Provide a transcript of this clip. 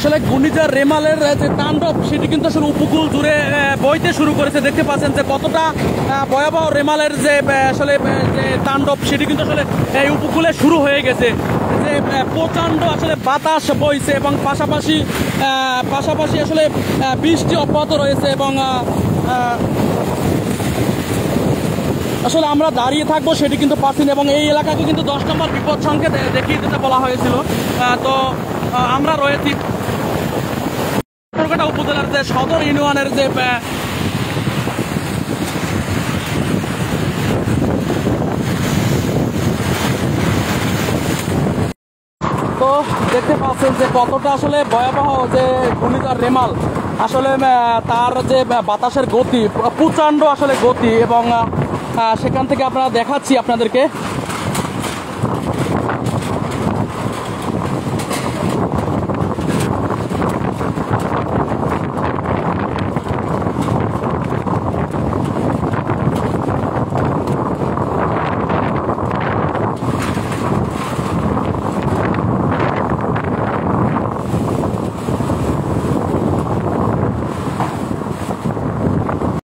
আসলে ঘূর্ণিঝড় রেমালের যে তাণ্ডব সেটি কিন্তু আসলে উপকূল জুড়ে বইতে শুরু করেছে। দেখতে পাচ্ছেন যে কতটা ভয়াবহ রেমালের যে আসলে যে তাণ্ডব সেটি কিন্তু আসলে এই উপকূলে শুরু হয়ে গেছে। যে প্রচণ্ড আসলে বাতাস বইছে এবং পাশাপাশি আসলে বৃষ্টি অব্যাহত রয়েছে এবং আসলে আমরা দাঁড়িয়ে থাকবো সেটি কিন্তু পাচ্ছি না এবং এই এলাকাকে কিন্তু 10 নম্বর বিপদ সংকেত দেখিয়ে দিতে বলা হয়েছিল। তো আমরা রয়েছি ঠাকুরগাঁও উপজেলার যে সদর ইউনিয়নের যে তো দেখতে পাচ্ছেন যে কতটা আসলে ভয়াবহ যে ঘূর্ণিঝড় রেমাল আসলে তার যে বাতাসের গতি প্রচণ্ড আসলে গতি এবং সেখান থেকে আপনারা দেখাচ্ছি আপনাদেরকে।